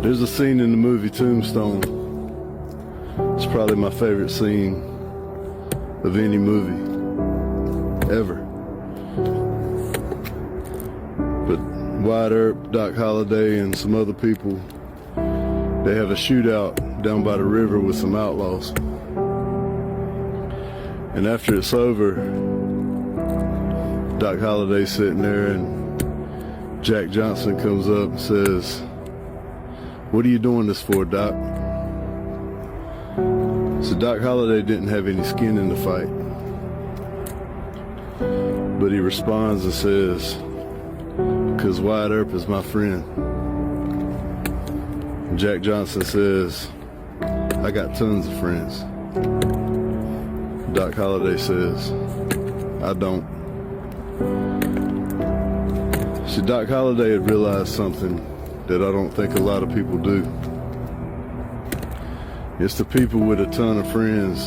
There's a scene in the movie Tombstone. It's probably my favorite scene of any movie ever. But Wyatt Earp, Doc Holliday, and some other people, they have a shootout down by the river with some outlaws. And after it's over, Doc Holliday's sitting there and Jack Johnson comes up and says, "What are you doing this for, Doc?" So Doc Holliday didn't have any skin in the fight. But he responds and says, "Because Wyatt Earp is my friend." And Jack Johnson says, "I got tons of friends." Doc Holliday says, "I don't." See, Doc Holliday had realized something that I don't think a lot of people do. It's the people with a ton of friends